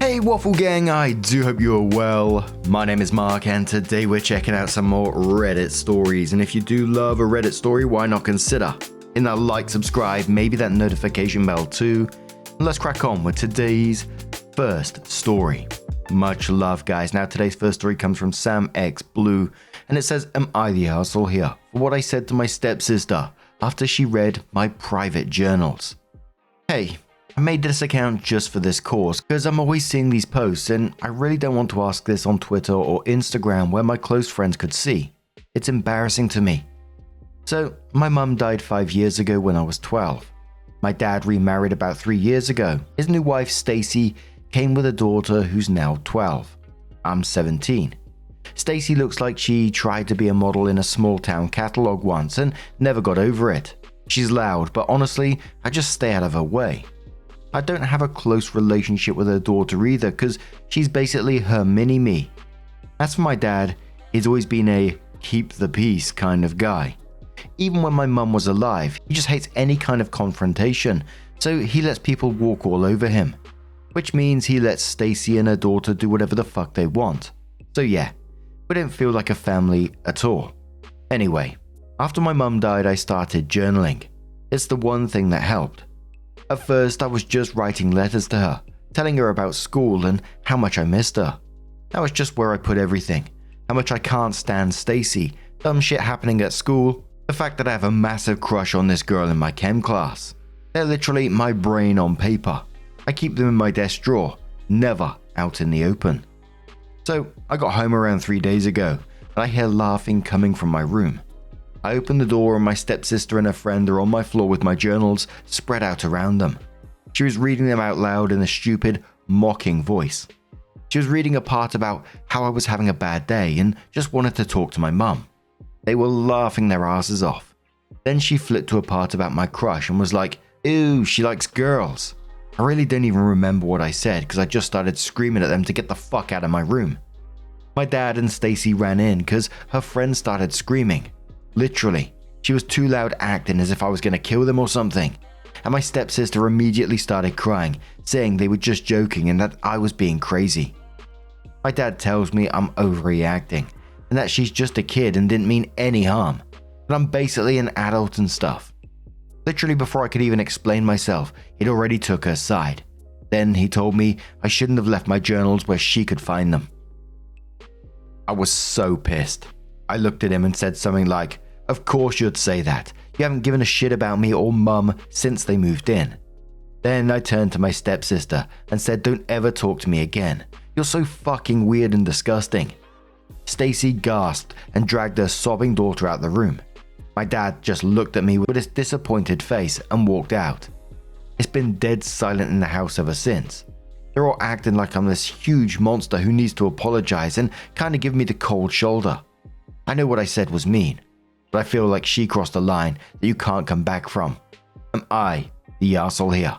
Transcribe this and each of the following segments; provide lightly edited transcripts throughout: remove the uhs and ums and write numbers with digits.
Hey Waffle Gang, I do hope you are well. My name is Mark and today we're checking out some more Reddit stories, and if you do love a Reddit story, why not consider hitting that like, subscribe, maybe that notification bell too. And let's crack on with today's first story. Much love guys. Now today's first story comes from Sam X Blue and it says, am I the arsehole here for what I said to my stepsister after she read my private journals? Hey, I made this account just for this cause because I'm always seeing these posts and I really don't want to ask this on Twitter or Instagram where my close friends could see. It's embarrassing to me. So, my mum died 5 years ago when I was 12. My dad remarried about 3 years ago. His new wife Stacy came with a daughter who's now 12. I'm 17. Stacy looks like she tried to be a model in a small town catalog once and never got over it. She's loud, but honestly, I just stay out of her way. I don't have a close relationship with her daughter either because she's basically her mini-me. As for my dad, he's always been a keep the peace kind of guy. Even when my mum was alive, he just hates any kind of confrontation, so he lets people walk all over him. Which means he lets Stacy and her daughter do whatever the fuck they want. So yeah, we don't feel like a family at all. Anyway, after my mum died I started journaling. It's the one thing that helped. At first, I was just writing letters to her, telling her about school and how much I missed her. That was just where I put everything. How much I can't stand Stacy, dumb shit happening at school, the fact that I have a massive crush on this girl in my chem class. They're literally my brain on paper. I keep them in my desk drawer, never out in the open. So, I got home around 3 days ago, and I hear laughing coming from my room. I open the door and my stepsister and her friend are on my floor with my journals spread out around them. She was reading them out loud in a stupid, mocking voice. She was reading a part about how I was having a bad day and just wanted to talk to my mum. They were laughing their asses off. Then she flipped to a part about my crush and was like, ew, she likes girls. I really don't even remember what I said because I just started screaming at them to get the fuck out of my room. My dad and Stacy ran in because her friend started screaming. Literally, she was too loud acting as if I was going to kill them or something. And my stepsister immediately started crying, saying they were just joking and that I was being crazy. My dad tells me I'm overreacting and that she's just a kid and didn't mean any harm, but I'm basically an adult and stuff. Literally before I could even explain myself, he'd already took her side. Then he told me I shouldn't have left my journals where she could find them. I was so pissed. I looked at him and said something like, of course you'd say that. You haven't given a shit about me or mum since they moved in. Then I turned to my stepsister and said, don't ever talk to me again. You're so fucking weird and disgusting. Stacy gasped and dragged her sobbing daughter out the room. My dad just looked at me with his disappointed face and walked out. It's been dead silent in the house ever since. They're all acting like I'm this huge monster who needs to apologize and kind of give me the cold shoulder. I know what I said was mean, but I feel like she crossed a line that you can't come back from. Am I the arsehole here?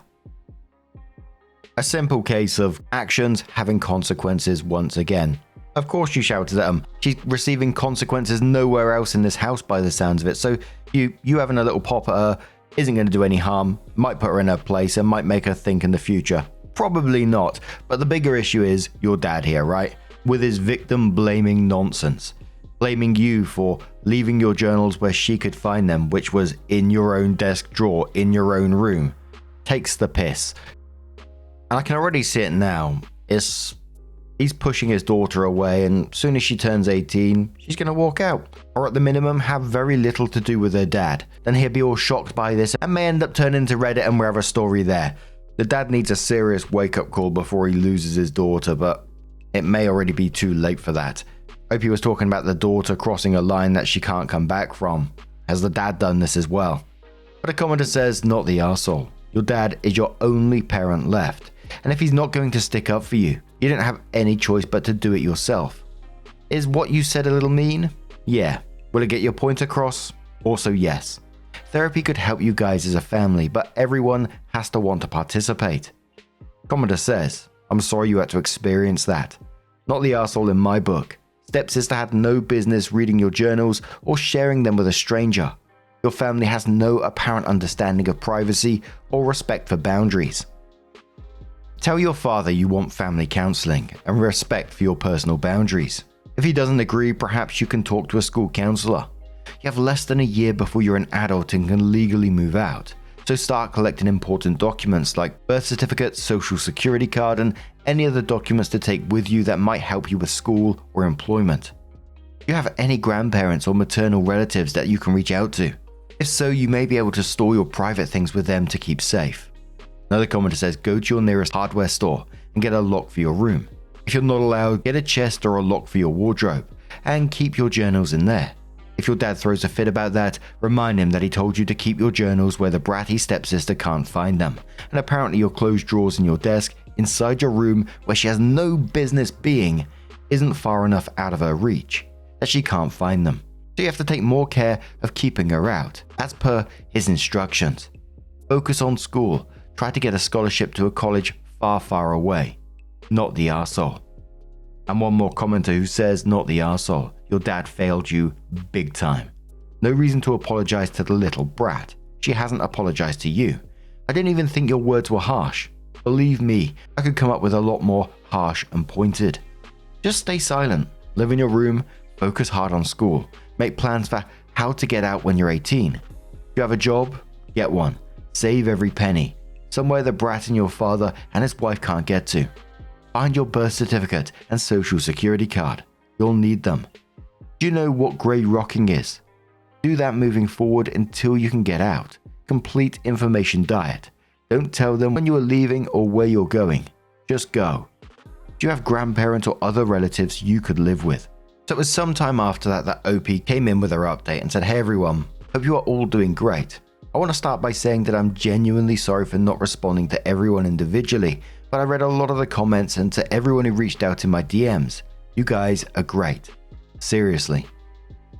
A simple case of actions having consequences once again. Of course you shouted at him. She's receiving consequences nowhere else in this house by the sounds of it, so you having a little pop at her isn't going to do any harm, might put her in her place and might make her think in the future. Probably not, but the bigger issue is your dad here, right? With his victim blaming nonsense. Blaming you for leaving your journals where she could find them, which was in your own desk drawer in your own room. Takes the piss. And I can already see it now. He's pushing his daughter away, and soon as she turns 18, she's going to walk out. Or at the minimum, have very little to do with her dad. Then he'll be all shocked by this and may end up turning to Reddit and we have a story there. The dad needs a serious wake-up call before he loses his daughter, but it may already be too late for that. Hope he was talking about the daughter crossing a line that she can't come back from. Has the dad done this as well? But a commenter says, not the arsehole. Your dad is your only parent left. And if he's not going to stick up for you, you don't have any choice but to do it yourself. Is what you said a little mean? Yeah. Will it get your point across? Also yes. Therapy could help you guys as a family, but everyone has to want to participate. Commenter says, I'm sorry you had to experience that. Not the arsehole in my book. Stepsister had no business reading your journals or sharing them with a stranger. Your family has no apparent understanding of privacy or respect for boundaries. Tell your father you want family counseling and respect for your personal boundaries. If he doesn't agree, perhaps you can talk to a school counselor. You have less than a year before you're an adult and can legally move out. So start collecting important documents like birth certificate, social security card, and any other documents to take with you that might help you with school or employment. Do you have any grandparents or maternal relatives that you can reach out to? If so, you may be able to store your private things with them to keep safe. Another commenter says go to your nearest hardware store and get a lock for your room. If you're not allowed, get a chest or a lock for your wardrobe and keep your journals in there. If your dad throws a fit about that, remind him that he told you to keep your journals where the bratty stepsister can't find them, and apparently your closed drawers in your desk inside your room where she has no business being isn't far enough out of her reach that she can't find them. So you have to take more care of keeping her out, as per his instructions. Focus on school. Try to get a scholarship to a college far, far away. Not the arsehole. And one more commenter who says, not the arsehole. Your dad failed you big time. No reason to apologize to the little brat. She hasn't apologized to you. I didn't even think your words were harsh. Believe me, I could come up with a lot more harsh and pointed. Just stay silent. Live in your room. Focus hard on school. Make plans for how to get out when you're 18. If you have a job, get one. Save every penny. Somewhere the brat and your father and his wife can't get to. Find your birth certificate and social security card. You'll need them. Do you know what grey rocking is? Do that moving forward until you can get out. Complete information diet. Don't tell them when you are leaving or where you're going. Just go. Do you have grandparents or other relatives you could live with? So it was some time after that OP came in with her update and said, hey everyone, hope you are all doing great. I want to start by saying that I'm genuinely sorry for not responding to everyone individually, but I read a lot of the comments, and to everyone who reached out in my DMs, you guys are great. Seriously.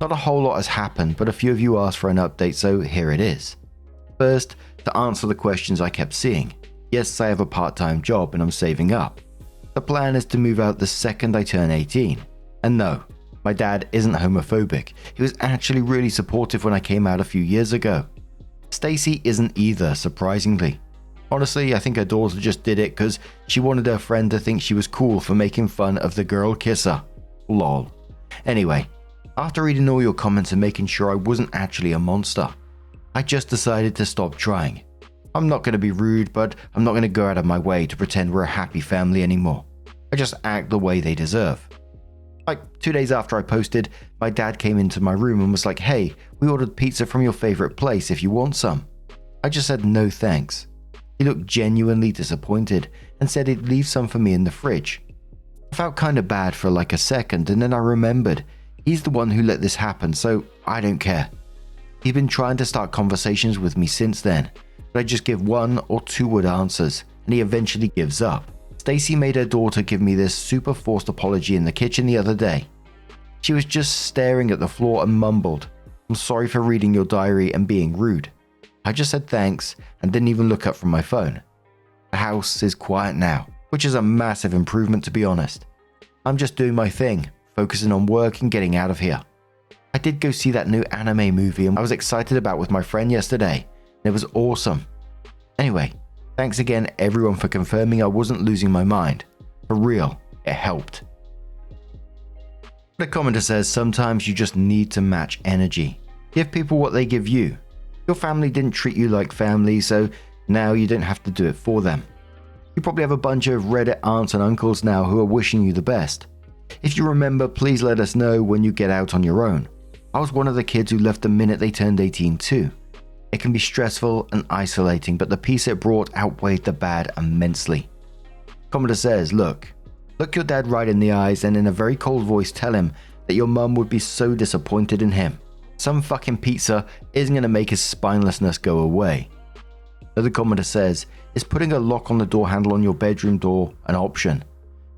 Not a whole lot has happened, but a few of you asked for an update, so here it is. First, to answer the questions I kept seeing. Yes, I have a part-time job and I'm saving up. The plan is to move out the second I turn 18. And no, my dad isn't homophobic. He was actually really supportive when I came out a few years ago. Stacy isn't either, surprisingly. Honestly, I think her daughter just did it because she wanted her friend to think she was cool for making fun of the girl kisser. Lol. Anyway, after reading all your comments and making sure I wasn't actually a monster, I just decided to stop trying. I'm not going to be rude, but I'm not going to go out of my way to pretend we're a happy family anymore. I just act the way they deserve. Like 2 days after I posted, my dad came into my room and was like, hey, we ordered pizza from your favorite place if you want some. I just said no thanks. He looked genuinely disappointed and said he'd leave some for me in the fridge. I felt kind of bad for like a second, and then I remembered he's the one who let this happen, so I don't care. He's been trying to start conversations with me since then, but I just give 1 or 2 word answers and he eventually gives up. Stacy made her daughter give me this super forced apology in the kitchen the other day. She was just staring at the floor and mumbled, I'm sorry for reading your diary and being rude. I just said thanks and didn't even look up from my phone. The house is quiet now, which is a massive improvement to be honest. I'm just doing my thing, focusing on work and getting out of here. I did go see that new anime movie I was excited about with my friend yesterday, and it was awesome. Anyway, thanks again everyone for confirming I wasn't losing my mind. For real, it helped. The commenter says sometimes you just need to match energy. Give people what they give you. Your family didn't treat you like family, so now you don't have to do it for them. You probably have a bunch of Reddit aunts and uncles now who are wishing you the best. If you remember, please let us know when you get out on your own. I was one of the kids who left the minute they turned 18 too. It can be stressful and isolating, but the peace it brought outweighed the bad immensely. Commenter says, look your dad right in the eyes and in a very cold voice tell him that your mum would be so disappointed in him. Some fucking pizza isn't going to make his spinelessness go away. Another commenter says, is putting a lock on the door handle on your bedroom door an option?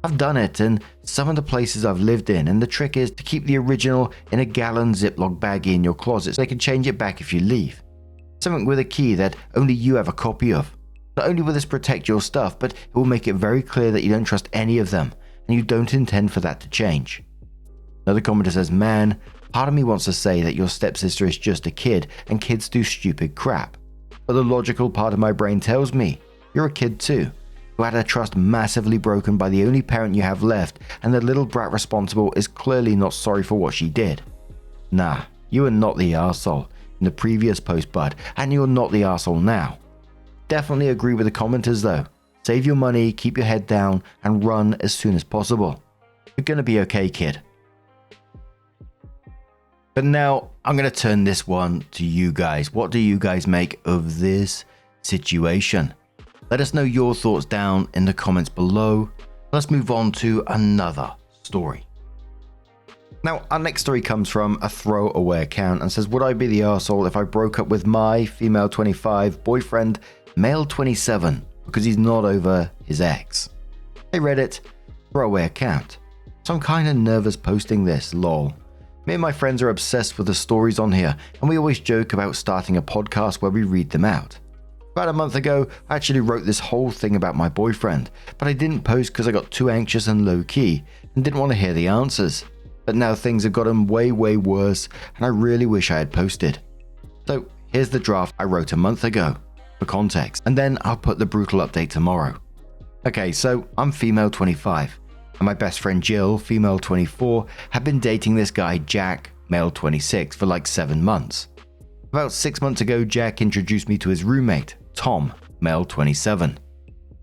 I've done it in some of the places I've lived in, and the trick is to keep the original in a gallon Ziploc baggie in your closet so they can change it back if you leave. Something with a key that only you have a copy of. Not only will this protect your stuff, but it will make it very clear that you don't trust any of them, and you don't intend for that to change. Another commenter says, man, part of me wants to say that your stepsister is just a kid, and kids do stupid crap. But the logical part of my brain tells me, you're a kid too. who had her trust massively broken by the only parent you have left, and the little brat responsible is clearly not sorry for what she did. Nah, you are not the arsehole in the previous post, bud, and you're not the arsehole now. Definitely agree with the commenters though. Save your money, keep your head down, and run as soon as possible. You're gonna be okay, kid. But now, I'm gonna turn this one to you guys. What do you guys make of this situation? Let us know your thoughts down in the comments below. Let's move on to another story. Now, our next story comes from a throwaway account and says, would I be the arsehole if I broke up with my female 25 boyfriend, male 27, because he's not over his ex? Hey Reddit, throwaway account. So I'm kinda nervous posting this, lol. Me and my friends are obsessed with the stories on here, and we always joke about starting a podcast where we read them out. About a month ago, I actually wrote this whole thing about my boyfriend, but I didn't post because I got too anxious and low-key and didn't want to hear the answers. But now things have gotten way worse, and I really wish I had posted. So here's the draft I wrote a month ago, for context, and then I'll put the brutal update tomorrow. Okay, so I'm female 25, and my best friend Jill, female 24, had been dating this guy Jack, male 26, for like 7 months. About 6 months ago, Jack introduced me to his roommate, Tom, male 27.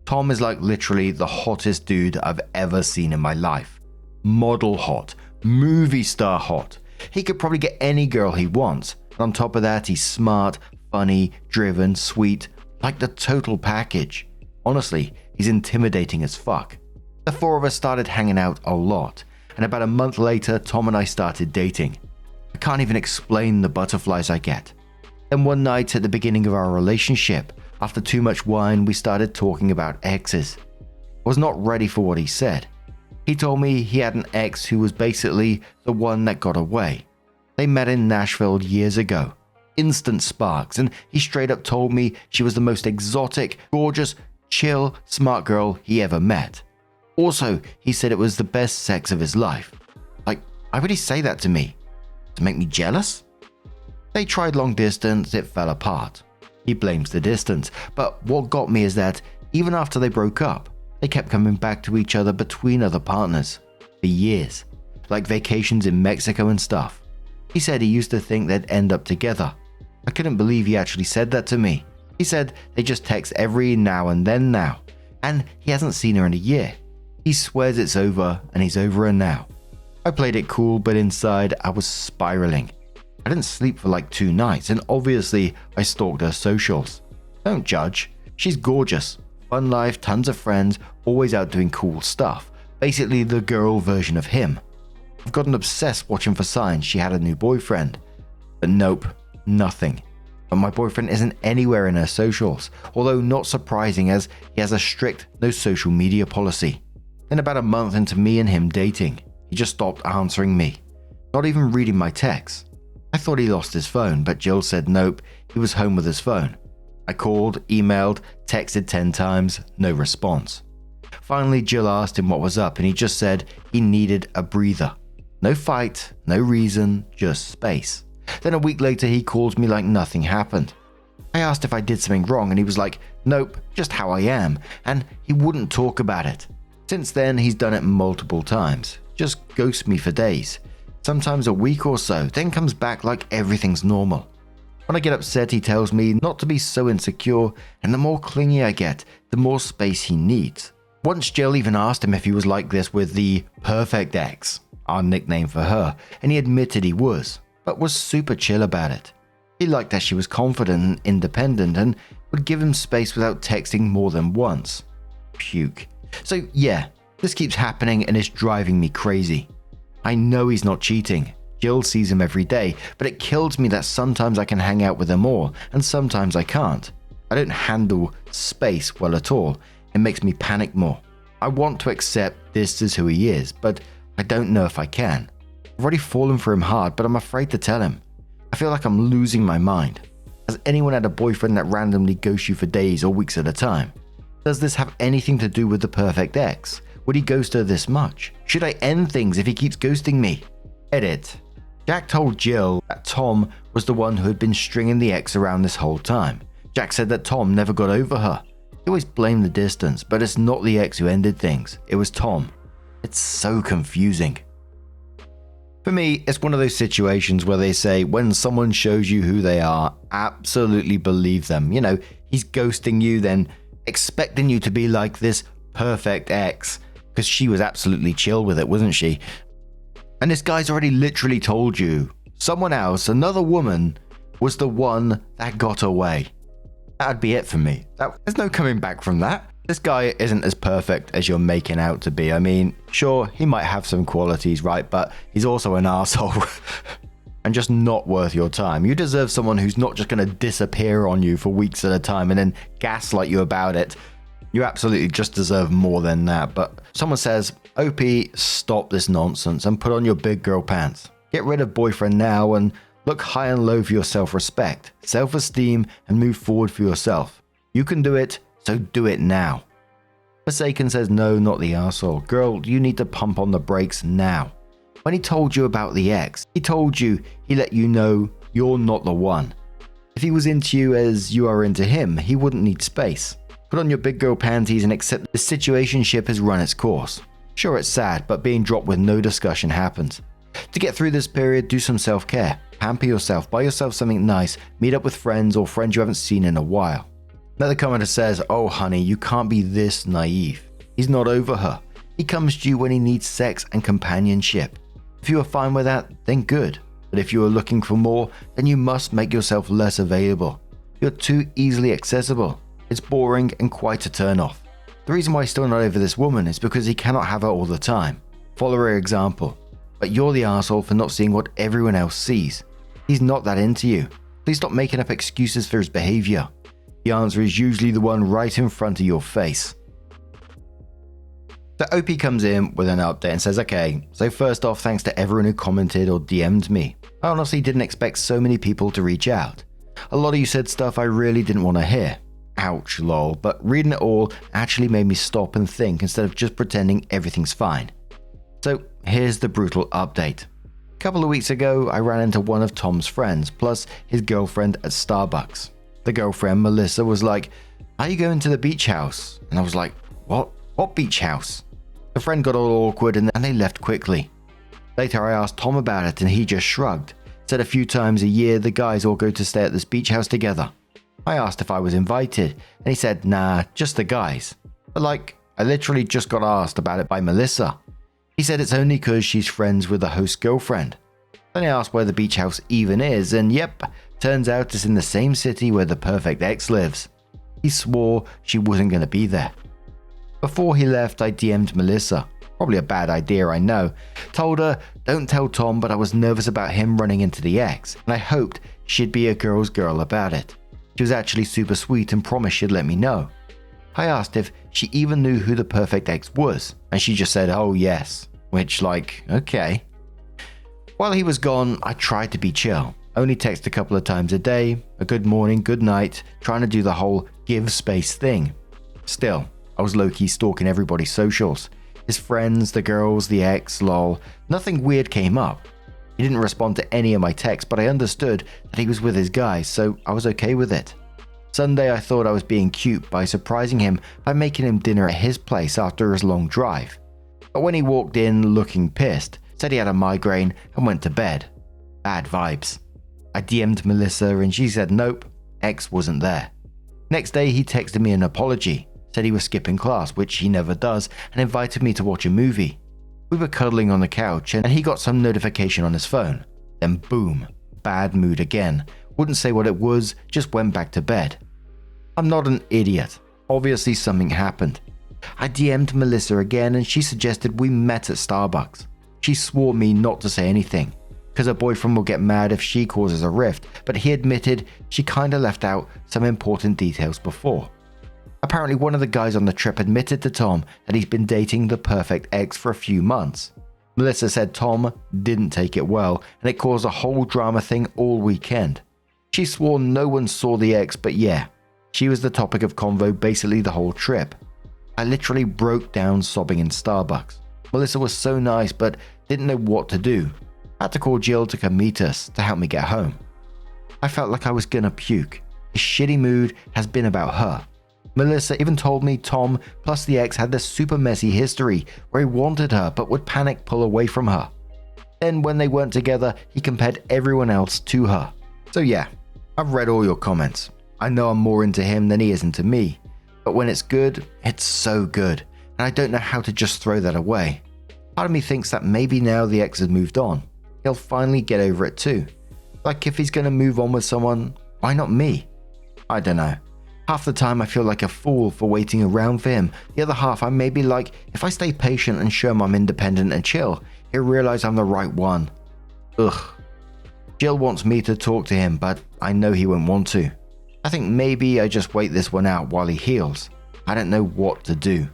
Tom is like literally the hottest dude I've ever seen in my life. Model hot, movie star hot. He could probably get any girl he wants. And on top of that, he's smart, funny, driven, sweet, like the total package. Honestly, he's intimidating as fuck. The four of us started hanging out a lot, and about a month later, Tom and I started dating. I can't even explain the butterflies I get. Then one night at the beginning of our relationship, after too much wine, we started talking about exes. I was not ready for what he said. He told me he had an ex who was basically the one that got away. They met in Nashville years ago. Instant sparks, and he straight up told me she was the most exotic, gorgeous, chill, smart girl he ever met. Also, he said it was the best sex of his life. Like, why would he say that to me? To make me jealous? They tried long distance, it fell apart. He blames the distance, but what got me is that even after they broke up, they kept coming back to each other between other partners for years, like vacations in Mexico and stuff. He said he used to think they'd end up together. I couldn't believe he actually said that to me. He said they just text every now and then now, and he hasn't seen her in a year. He swears it's over, and he's over her now. I played it cool, but inside I was spiraling. I didn't sleep for like 2 nights, and obviously I stalked her socials. Don't judge. She's gorgeous. Fun life, tons of friends, always out doing cool stuff. Basically the girl version of him. I've gotten obsessed watching for signs she had a new boyfriend. But nope, nothing. But my boyfriend isn't anywhere in her socials, although not surprising as he has a strict no social media policy. Then about a month into me and him dating, he just stopped answering me. Not even reading my texts. I thought he lost his phone, but Jill said nope, he was home with his phone. I called, emailed, texted 10 times, no response. Finally, Jill asked him what was up, and he just said he needed a breather. No fight, no reason, just space. Then a week later, he calls me like nothing happened. I asked if I did something wrong, and he was like, nope, just how I am, and he wouldn't talk about it. Since then, he's done it multiple times, just ghosts me for days. Sometimes a week or so, then comes back like everything's normal. When I get upset, he tells me not to be so insecure, and the more clingy I get, the more space he needs. Once Jill even asked him if he was like this with the perfect ex, our nickname for her, and he admitted he was, but was super chill about it. He liked that she was confident and independent and would give him space without texting more than once. Puke. So yeah, this keeps happening and it's driving me crazy. I know he's not cheating. Jill sees him every day, but it kills me that sometimes I can hang out with him more and sometimes I can't. I don't handle space well at all. It makes me panic more. I want to accept this is who he is, but I don't know if I can. I've already fallen for him hard, but I'm afraid to tell him. I feel like I'm losing my mind. Has anyone had a boyfriend that randomly ghosts you for days or weeks at a time? Does this have anything to do with the perfect ex? Would he ghost her this much? Should I end things if he keeps ghosting me? Edit. Jack told Jill that Tom was the one who had been stringing the ex around this whole time. Jack said that Tom never got over her. You always blame the distance, but it's not the ex who ended things. It was Tom. It's so confusing. For me, it's one of those situations where they say when someone shows you who they are, absolutely believe them. You know, he's ghosting you, then expecting you to be like this perfect ex, because she was absolutely chill with it, wasn't she? And this guy's already literally told you someone else, another woman, was the one that got away. That'd be it for me. There's no coming back from that. This guy isn't as perfect as you're making out to be. I mean, sure, he might have some qualities, right? But he's also an asshole and just not worth your time. You deserve someone who's not just going to disappear on you for weeks at a time and then gaslight you about it. You absolutely just deserve more than that. But someone says, OP, stop this nonsense and put on your big girl pants. Get rid of boyfriend now and look high and low for your self-respect, self-esteem, and move forward for yourself. You can do it. So do it now. Forsaken says, no, not the arsehole. Girl, you need to pump on the brakes now. When he told you about the ex, he told you, he let you know you're not the one. If he was into you as you are into him, he wouldn't need space. Put on your big girl panties and accept the situationship has run its course. Sure, it's sad, but being dropped with no discussion happens. To get through this period, do some self-care. Pamper yourself, buy yourself something nice, meet up with friends or friends you haven't seen in a while. Another commenter says, oh honey, you can't be this naive. He's not over her. He comes to you when he needs sex and companionship. If you are fine with that, then good. But if you are looking for more, then you must make yourself less available. You're too easily accessible. It's boring and quite a turn off. The reason why he's still not over this woman is because he cannot have her all the time. Follow her example. But you're the asshole for not seeing what everyone else sees. He's not that into you. Please stop making up excuses for his behavior. The answer is usually the one right in front of your face. So OP comes in with an update and says, okay, so first off, thanks to everyone who commented or DM'd me. I honestly didn't expect so many people to reach out. A lot of you said stuff I really didn't want to hear. Ouch, lol, but reading it all actually made me stop and think instead of just pretending everything's fine. So here's the brutal update. A couple of weeks ago, I ran into one of Tom's friends, plus his girlfriend at Starbucks. The girlfriend, Melissa, was like, are you going to the beach house? And I was like, what? What beach house? The friend got all awkward and they left quickly. Later I asked Tom about it and he just shrugged. Said a few times a year the guys all go to stay at this beach house together. I asked if I was invited and he said, nah, just the guys. But like, I literally just got asked about it by Melissa. He said it's only because she's friends with the host's girlfriend. Then I asked where the beach house even is and yep, turns out it's in the same city where the perfect ex lives. He swore she wasn't going to be there. Before he left, I DM'd Melissa. Probably a bad idea, I know. Told her, don't tell Tom, but I was nervous about him running into the ex, and I hoped she'd be a girl's girl about it. She was actually super sweet and promised she'd let me know. I asked if she even knew who the perfect ex was, and she just said, oh yes, which like, okay. While he was gone, I tried to be chill. Only text a couple of times a day, a good morning, good night, trying to do the whole give space thing. Still, I was low-key stalking everybody's socials. His friends, the girls, the ex, lol. Nothing weird came up. He didn't respond to any of my texts, but I understood that he was with his guys, so I was okay with it. Sunday, I thought I was being cute by surprising him by making him dinner at his place after his long drive. But when he walked in looking pissed, said he had a migraine and went to bed. Bad vibes. I DM'd Melissa and she said nope, ex wasn't there. Next day he texted me an apology, said he was skipping class, which he never does, and invited me to watch a movie. We were cuddling on the couch and he got some notification on his phone. Then boom, bad mood again. Wouldn't say what it was, just went back to bed. I'm not an idiot. Obviously something happened. I DM'd Melissa again and she suggested we met at Starbucks. She swore me not to say anything, because her boyfriend will get mad if she causes a rift, but he admitted she kinda left out some important details before. Apparently one of the guys on the trip admitted to Tom that he's been dating the perfect ex for a few months. Melissa said Tom didn't take it well and it caused a whole drama thing all weekend. She swore no one saw the ex, but yeah, she was the topic of convo basically the whole trip. I literally broke down sobbing in Starbucks. Melissa was so nice but didn't know what to do. I had to call Jill to come meet us to help me get home. I felt like I was gonna puke. His shitty mood has been about her. Melissa even told me Tom plus the ex had this super messy history where he wanted her but would panic pull away from her. Then when they weren't together, he compared everyone else to her. So yeah, I've read all your comments. I know I'm more into him than he is into me. But when it's good, it's so good. And I don't know how to just throw that away. Part of me thinks that maybe now the ex has moved on, he'll finally get over it too. Like if he's going to move on with someone, why not me? I don't know. Half the time I feel like a fool for waiting around for him. The other half I may be like, if I stay patient and show him I'm independent and chill, he'll realize I'm the right one. Ugh. Jill wants me to talk to him, but I know he won't want to. I think maybe I just wait this one out while he heals. I don't know what to do.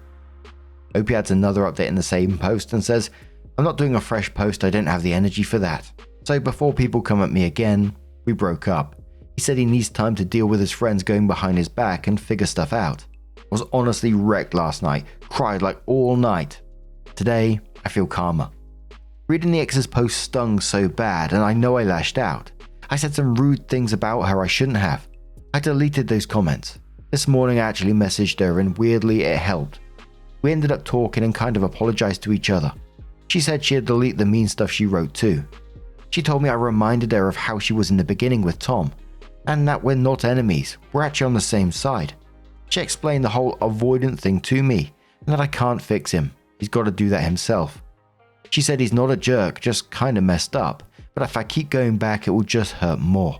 Opie adds another update in the same post and says, I'm not doing a fresh post, I don't have the energy for that. So before people come at me again, we broke up. He said he needs time to deal with his friends going behind his back and figure stuff out. I was honestly wrecked last night, cried like all night. Today, I feel calmer. Reading the ex's post stung so bad and I know I lashed out. I said some rude things about her I shouldn't have. I deleted those comments. This morning I actually messaged her and weirdly it helped. We ended up talking and kind of apologized to each other. She said she'd delete the mean stuff she wrote too. She told me I reminded her of how she was in the beginning with Tom, and that we're not enemies, we're actually on the same side. She explained the whole avoidant thing to me, and that I can't fix him, he's got to do that himself. She said he's not a jerk, just kinda messed up, but if I keep going back it will just hurt more.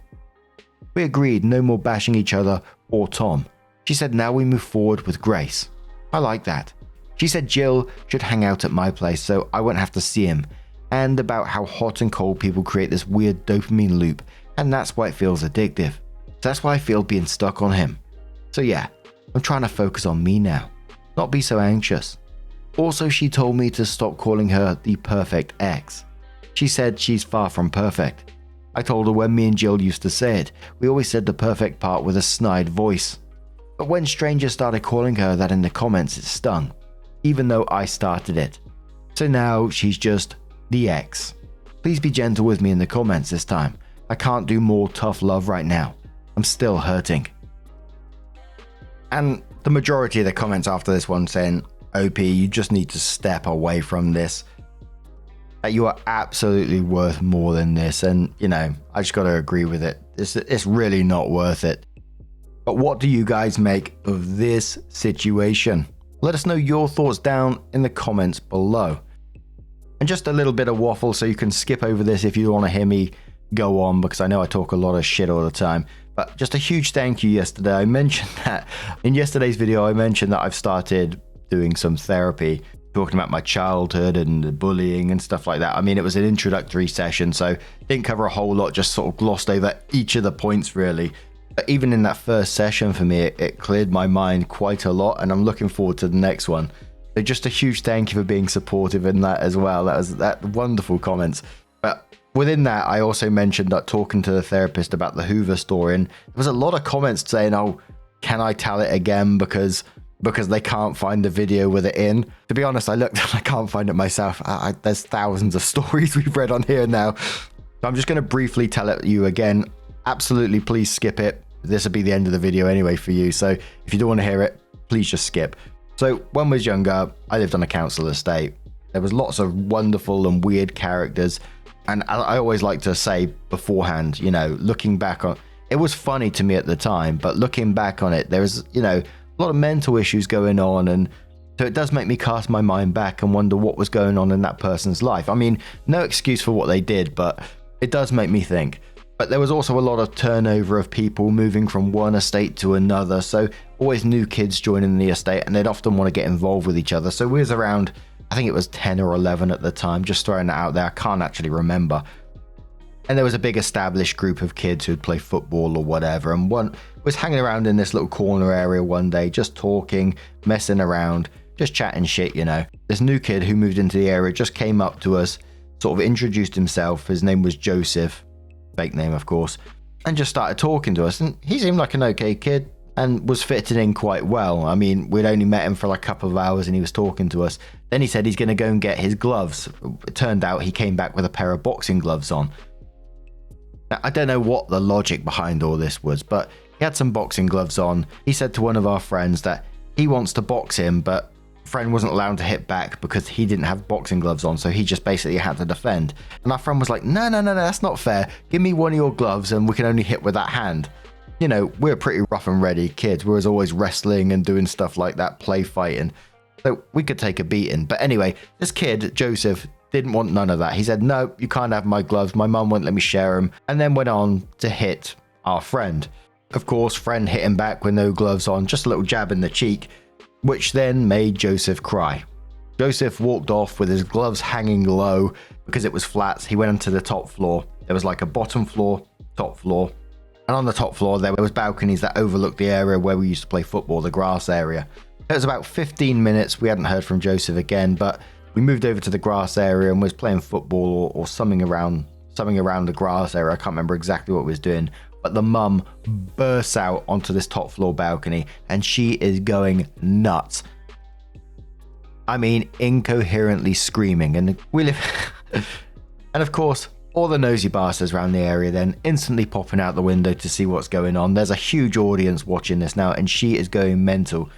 We agreed no more bashing each other or Tom. She said now we move forward with grace. I like that. She said Jill should hang out at my place so I won't have to see him, and about how hot and cold people create this weird dopamine loop, and that's why it feels addictive. So that's why I feel being stuck on him. So yeah, I'm trying to focus on me now, not be so anxious. Also, she told me to stop calling her the perfect ex. She said she's far from perfect. I told her when me and Jill used to say it, we always said the perfect part with a snide voice. But when strangers started calling her that in the comments, it stung, even though I started it. So now she's just the ex. Please be gentle with me in the comments this time. I can't do more tough love right now. I'm still hurting. And the majority of the comments after this one saying, OP, you just need to step away from this. That you are absolutely worth more than this. And, you know, I just got to agree with it. It's really not worth it. But what do you guys make of this situation? Let us know your thoughts down in the comments below. And just a little bit of waffle so you can skip over this if you want to hear me go on, because I know I talk a lot of shit all the time. But just a huge thank you yesterday. I mentioned that in yesterday's video, I mentioned that I've started doing some therapy, talking about my childhood and the bullying and stuff like that. I mean, it was an introductory session, so didn't cover a whole lot, just sort of glossed over each of the points really. But even in that first session for me, it cleared my mind quite a lot, and I'm looking forward to the next one. So just a huge thank you for being supportive in that as well. That wonderful comments. But within that, I also mentioned that talking to the therapist about the Hoover story, and there was a lot of comments saying, oh, can I tell it again because they can't find the video with it in. To be honest, I looked and I can't find it myself. There's thousands of stories we've read on here now. So I'm just going to briefly tell it you again. Absolutely, please skip it. This will be the end of the video anyway for you. So if you don't want to hear it, please just skip. So when I was younger, I lived on a council estate. There was lots of wonderful and weird characters. And I always like to say beforehand, you know, looking back on it was funny to me at the time, but looking back on it, there was, you know, a lot of mental issues going on, and so it does make me cast my mind back and wonder what was going on in that person's life. I mean, no excuse for what they did, but it does make me think. But there was also a lot of turnover of people moving from one estate to another, so always new kids joining the estate, and they'd often want to get involved with each other. So we was around, I think it was 10 or 11 at the time, just throwing that out there, I can't actually remember. And there was a big established group of kids who'd play football or whatever, and one was hanging around in this little corner area one day, just talking, messing around, just chatting shit, you know. This new kid who moved into the area just came up to us, sort of introduced himself, his name was Joseph, fake name of course, and just started talking to us, and he seemed like an okay kid and was fitting in quite well. I mean, we'd only met him for like a couple of hours and he was talking to us. Then he said he's going to go and get his gloves. It turned out he came back with a pair of boxing gloves on. Now, I don't know what the logic behind all this was, but He had some boxing gloves on. He said to one of our friends that he wants to box him, but friend wasn't allowed to hit back because he didn't have boxing gloves on, so he just basically had to defend. And our friend was like, no, that's not fair. Give me one of your gloves and we can only hit with that hand. You know, we're pretty rough and ready kids. We was always wrestling and doing stuff like that, play fighting. So we could take a beating. But anyway, this kid, Joseph, didn't want none of that. He said, no, you can't have my gloves. My mum wouldn't let me share them. And then went on to hit our friend. Of course, friend hit him back with no gloves on, just a little jab in the cheek, which then made Joseph cry. Joseph walked off with his gloves hanging low because it was flats. He went into the top floor. There was like a bottom floor, top floor. And on the top floor, there was balconies that overlooked the area where we used to play football, the grass area. It was about 15 minutes. We hadn't heard from Joseph again, but we moved over to the grass area and was playing football or something around the grass area. I can't remember exactly what we was doing. But the mum bursts out onto this top floor balcony and she is going nuts. I mean, incoherently screaming. And we live... And of course, all the nosy bastards around the area then instantly popping out the window to see what's going on. There's a huge audience watching this now and she is going mental.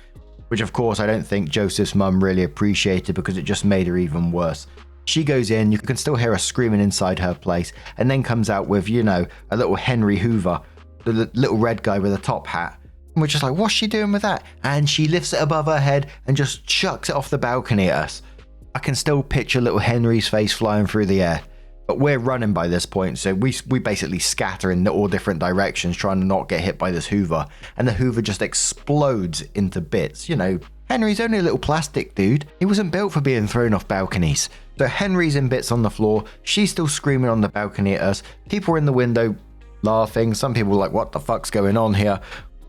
Which of course I don't think Joseph's mum really appreciated because it just made her even worse. She goes in, you can still hear her screaming inside her place, and then comes out with, you know, a little Henry Hoover, the little red guy with a top hat. And we're just like, what's she doing with that? And she lifts it above her head and just chucks it off the balcony at us. I can still picture little Henry's face flying through the air. But we're running by this point, so we basically scatter in all different directions trying to not get hit by this Hoover. And the Hoover just explodes into bits. You know, Henry's only a little plastic dude. He wasn't built for being thrown off balconies. So Henry's in bits on the floor. She's still screaming on the balcony at us. People are in the window laughing. Some people are like, what the fuck's going on here?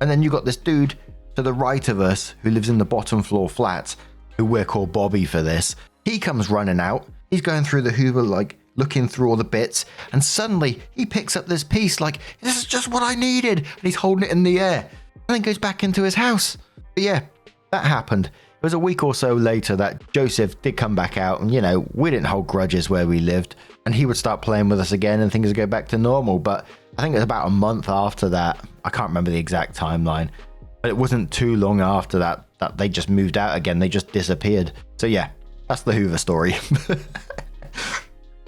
And then you got this dude to the right of us who lives in the bottom floor flats, who we're called Bobby for this. He comes running out. He's going through the Hoover, like looking through all the bits. And suddenly he picks up this piece like, this is just what I needed. And he's holding it in the air. And then goes back into his house. But yeah, that happened. It was a week or so later that Joseph did come back out, and you know, we didn't hold grudges where we lived, and he would start playing with us again and things would go back to normal. But I think it was about a month after that, I can't remember the exact timeline, but it wasn't too long after that they just moved out again. They just disappeared. So yeah, that's the Hoover story.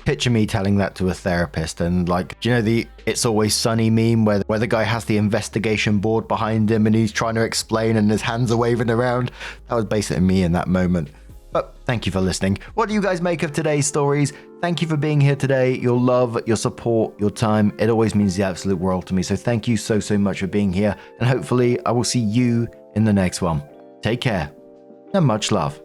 Picture me telling that to a therapist and like, do you know the It's Always Sunny meme where the guy has the investigation board behind him and he's trying to explain and his hands are waving around? That was basically me in that moment. But thank you for listening. What do you guys make of today's stories? Thank you for being here today. Your love, your support, your time, it always means the absolute world to me. So thank you so much for being here, and hopefully I will see you in the next one. Take care and much love.